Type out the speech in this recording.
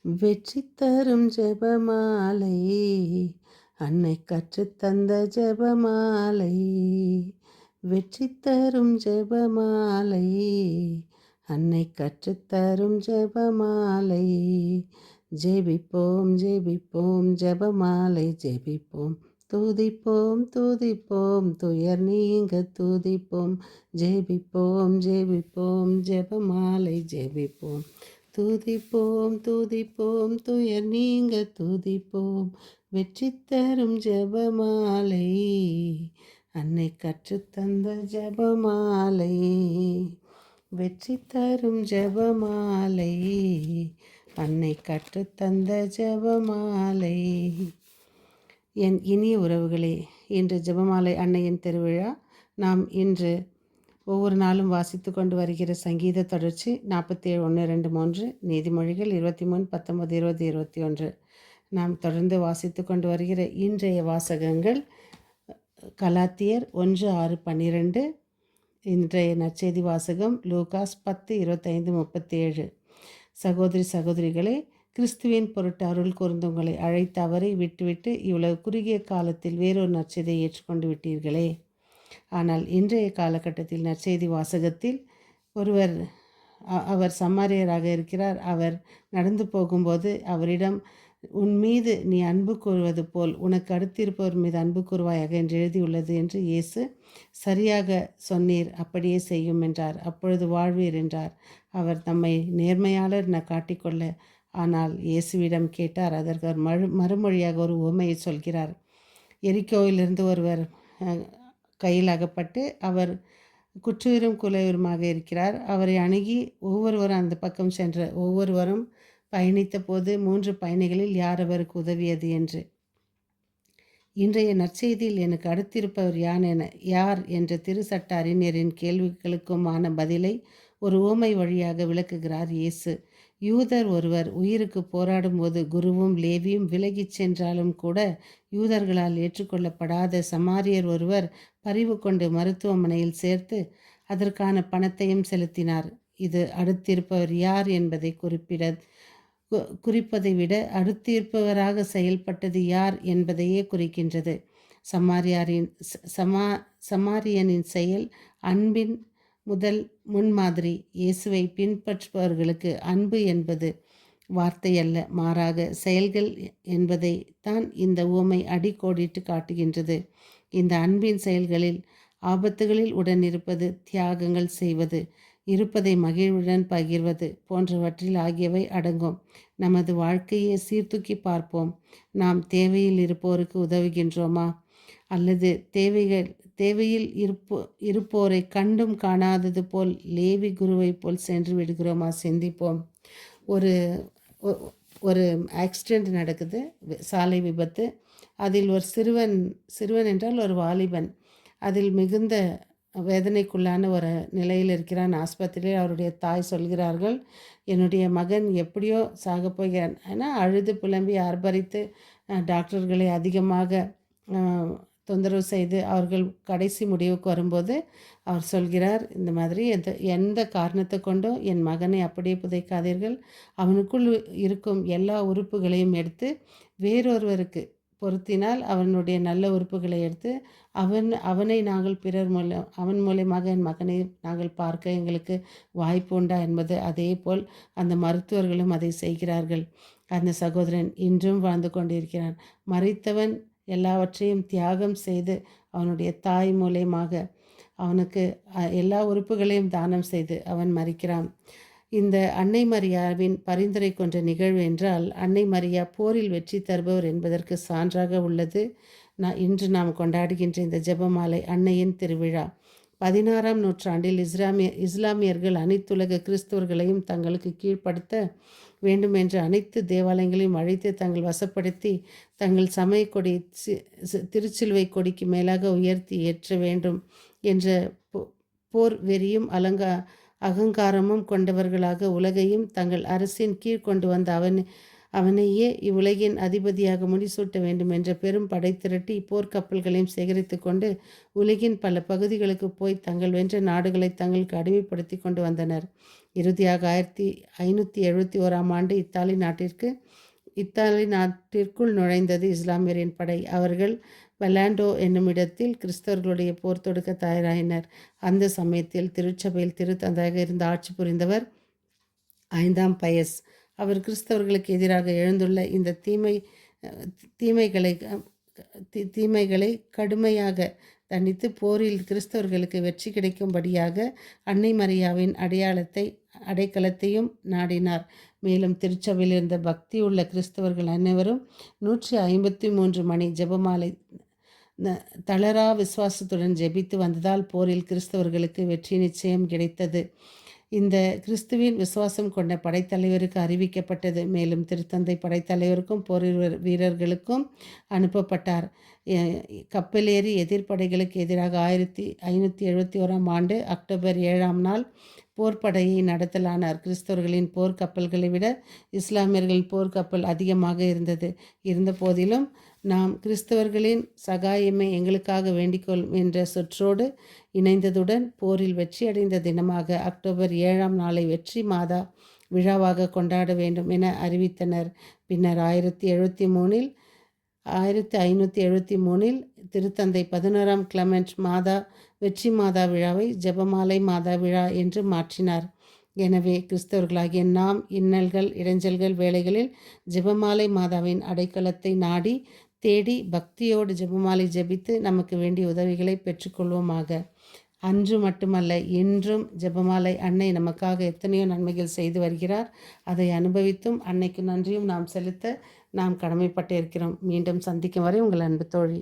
வெற்றி தரும் ஜெபமாலை, அன்னை கற்றுத்தந்த ஜெபமாலை. வெற்றி தரும் ஜெபமாலை, அன்னை கற்றுத்தரும் ஜெபமாலை. ஜெபிப்போம் ஜெபிப்போம் ஜெபமாலை ஜெபிப்போம், துதிப்போம் துதிப்போம் துயர் நீங்க துதிப்போம். ஜெபிப்போம் ஜெபிப்போம் ஜெபமாலை ஜெபிப்போம், துதிப்போம் துதிப்போம் துயர் நீங்க துதிப்போம். வெற்றி தரும் ஜெபமாலை, அன்னை கற்றுத்தந்த ஜெபமாலை. வெற்றி தரும் ஜெபமாலை, அன்னை கற்றுத்தந்த ஜெபமாலை. என் இனிய உறவுகளே, இன்று ஜெபமாலை அன்னையின் திருவிழா. நாம் இன்று ஒவ்வொரு நாளும் வாசித்து கொண்டு வருகிற சங்கீத தொடர்ச்சி 47:1-2-3, நீதிமொழிகள் 23:19-20-21. நாம் தொடர்ந்து வாசித்து கொண்டு வருகிற இன்றைய வாசகங்கள் கலாத்தியர் 1:6-12. இன்றைய நற்செய்தி வாசகம் லூகாஸ் 10:25-37. சகோதரி சகோதரிகளே, கிறிஸ்துவின் பொருட்டு அருள் கூர்ந்து உங்களை அழைத்து அவரை விட்டுவிட்டு இவ்வளவு குறுகிய காலத்தில் வேறொரு நற்செய்தியை ஏற்றுக்கொண்டு விட்டீர்களே. ஆனால் இன்றைய காலகட்டத்தில் நற்செய்தி வாசகத்தில் அவர் சமாரியராக இருக்கிறார். அவர் நடந்து போகும்போது அவரிடம், உன் மீது நீ அன்பு கூறுவது போல் உனக்கு அடுத்திருப்பவர் மீது அன்பு கூறுவாயாக என்று எழுதியுள்ளது என்று இயேசு சரியாக சொன்னீர், அப்படியே செய்யும் என்றார். அப்பொழுது வாழ்வீர் என்றார். அவர் தம்மை நேர்மையாளர் என காட்டிக்கொள்ள ஆனால் இயேசுவிடம் கேட்டார். அதற்கு அவர் மறுமொழியாக ஒரு உவமையை சொல்கிறார். எரிக்கோவிலிருந்து ஒருவர் கையில் அகப்பட்டு அவர் குற்றுயிரும் குலையுருமாக இருக்கிறார். அவரை அணுகி ஒவ்வொருவரும் அந்த பக்கம் சென்ற ஒவ்வொருவரும் பயணித்த போது 3 பயணிகளில் யார் அவருக்கு உதவியது என்று. இன்றைய நற்செய்தியில் எனக்கு அடுத்திருப்பவர் யார் என்ற திருச்சட்ட அறிஞரின் கேள்விகளுக்குமான பதிலை ஒரு உவமை வழியாக விளக்குகிறார் இயேசு. யூதர் ஒருவர் உயிருக்கு போராடும் போது குருவும் லேவியும் விலகிச் சென்றாலும் கூட யூதர்களால் ஏற்றுக்கொள்ளப்படாத சமாரியர் ஒருவர் பரிவு கொண்டு மருத்துவமனையில் சேர்த்து அதற்கான பணத்தையும் செலுத்தினார். இது அடுத்திருப்பவர் யார் என்பதை குறிப்பதை விட அடுத்திருப்பவராக செயல்பட்டது யார் என்பதையே குறிக்கின்றது. சமாரியனின் செயல் அன்பின் முதல் முன்மாதிரி. இயேசுவை பின்பற்றுபவர்களுக்கு அன்பு என்பது வார்த்தை அல்ல, மாறாக செயல்கள் என்பதை தான் இந்த உவமை அடிக்கோடிட்டு காட்டுகின்றது. இந்த அன்பின் செயல்களில் ஆபத்துகளில் உடனிருப்பது, தியாகங்கள் செய்வது, இருப்பதை மகிழ்வுடன் பகிர்வது போன்றவற்றில் ஆகியவை அடங்கும். நமது வாழ்க்கையை சீர்தூக்கி பார்ப்போம். நாம் தேவையில் இருப்போருக்கு உதவுகின்றோமா, அல்லது தேவையில் இருப்போரை கண்டும் காணாதது போல் லேவி குருவை போல் சென்று விடுகிறோமா? சிந்திப்போம். ஒரு ஆக்சிடெண்ட் நடக்குது, சாலை விபத்து. அதில் ஒரு சிறுவன் என்றால் ஒரு வாலிபன் அதில் மிகுந்த வேதனைக்குள்ளான ஒரு நிலையில் இருக்கிறான். ஆஸ்பத்திரியில் அவருடைய தாய் சொல்கிறார்கள், என்னுடைய மகன் எப்படியோ சாக போகிறான். ஆனால் அழுது புலம்பி ஆர்ப்பரித்து டாக்டர்களை அதிகமாக தொந்தரவு செய்து அவர்கள் கடைசி முடிவுக்கு வரும்போது அவர் சொல்கிறார், இந்த மாதிரி எந்த காரணத்தை கொண்டும் என் மகனை அப்படியே புதைக்காதீர்கள். அவனுக்குள் இருக்கும் எல்லா உறுப்புகளையும் எடுத்து வேறொருவருக்கு பொருத்தினால் அவனுடைய நல்ல உறுப்புகளை எடுத்து அவனை நாங்கள் அவன் மூலமாக என் மகனை நாங்கள் பார்க்க எங்களுக்கு வாய்ப்பு உண்டா என்பது. அதே போல் அந்த மருத்துவர்களும் அதை செய்கிறார்கள். அந்த சகோதரன் இன்றும் வாழ்ந்து கொண்டிருக்கிறான். மரித்தவன் எல்லாவற்றையும் தியாகம் செய்து அவனுடைய தாய் மூலமாக அவனுக்கு எல்லா உறுப்புகளையும் தானம் செய்து அவன் மரிக்கிறான். இந்த அன்னை மரியாவின் பரிந்துரை கொண்ட நிகழ்வு என்றால் அன்னை மரியா போரில் வெற்றி தருபவர் என்பதற்கு சான்றாக உள்ளது. இன்று நாம் கொண்டாடுகின்ற இந்த ஜெபமாலை அன்னையின் திருவிழா. 16ஆம் நூற்றாண்டில் இஸ்லாமியர்கள் அனைத்துலக கிறிஸ்தவர்களையும் தங்களுக்கு கீழ்ப்படுத்த வேண்டும் என்று அனைத்து தேவாலயங்களையும் அழைத்து தங்கள் வசப்படுத்தி தங்கள் சமய கொடி திருச்சிலுவை கொடிக்கு மேலாக உயர்த்தி ஏற்ற வேண்டும் என்ற போர் வெறியும் அகங்காரமும் கொண்டவர்களாக உலகையும் தங்கள் அரசின் கீழ் கொண்டு வந்த அவனையே இவ்வுலகின் அதிபதியாக முடிசூட்ட வேண்டும் என்ற பெரும் படை திரட்டி போர்க்கப்பல்களையும் சேகரித்து கொண்டு உலகின் பல பகுதிகளுக்கு போய் தங்கள் வென்ற நாடுகளை தங்களுக்கு அடிமைப்படுத்தி கொண்டு வந்தனர். இறுதியாக 1571 இத்தாலி நாட்டிற்குள் நுழைந்தது இஸ்லாமியரின் படை. அவர்கள் வலாண்டோ என்னுமிடத்தில் கிறிஸ்தவர்களுடைய போர் தொடுக்க தயாராயினர். அந்த சமயத்தில் திருச்சபையில் திருத்தந்தையாக இருந்து ஆட்சி புரிந்தவர் 5ஆம் பயஸ். அவர் கிறிஸ்தவர்களுக்கு எதிராக எழுந்துள்ள இந்த தீமைகளை கடுமையாக தண்டித்து போரில் கிறிஸ்தவர்களுக்கு வெற்றி கிடைக்கும்படியாக அன்னை மரியாவின் அடைக்கலத்தையும் நாடினார். மேலும் திருச்சபையில் இருந்த பக்தி உள்ள கிறிஸ்தவர்கள் அனைவரும் 153 மணி ஜெபமாலை தளரா விசுவாசத்துடன் ஜெபித்து வந்ததால் போரில் கிறிஸ்தவர்களுக்கு வெற்றி நிச்சயம் கிடைத்தது. இந்த கிறிஸ்துவின் விசுவாசம் கொண்ட படைத்தலைவருக்கு அறிவிக்கப்பட்டது. மேலும் திருத்தந்தை படைத்தலைவருக்கும் போர் வீரர்களுக்கும் அனுப்பப்பட்டார். கப்பலேறி எதிர்ப்படைகளுக்கு எதிராக 1571 அக்டோபர் 7ஆம் நாள் போர்ப்படையை நடத்தலானார். கிறிஸ்தவர்களின் போர்க்கப்பல்களை விட இஸ்லாமியர்களின் போர்க்கப்பல் அதிகமாக இருந்தது. இருந்த போதிலும் நாம் கிறிஸ்தவர்களின் சகாயமே எங்களுக்காக வேண்டிக்கொள் என்ற சொற்றோடு இணைந்ததுடன் போரில் வெற்றியடைந்த தினமாக அக்டோபர் 7ஆம் நாளை வெற்றி மாதா விழாவாக கொண்டாட வேண்டும் என அறிவித்தனர். பின்னர் 1573 திருத்தந்தை 11ஆம் கிளமெண்ட் வெற்றி மாதா விழாவை ஜெபமாலை மாதா விழா என்று மாற்றினார். எனவே கிறிஸ்தவர்களாகிய நாம் இன்னல்கள் இடைஞ்சல்கள் வேளைகளில் ஜெபமாலை மாதாவின் அடைக்கலத்தை நாடி தேடி பக்தியோடு ஜெபமாலை ஜெபித்து நமக்கு வேண்டிய உதவிகளை பெற்றுக்கொள்வோமாக. அன்று மட்டுமல்ல, இன்றும் ஜெபமாலை அன்னை நமக்காக எத்தனையோ நன்மைகள் செய்து வருகிறார். அதை அனுபவித்தும் அன்னைக்கு நன்றியும் நாம் செலுத்த நாம் கடமைப்பட்டு இருக்கிறோம். மீண்டும் சந்திக்கும் வரை உங்கள் அன்பு தோழி.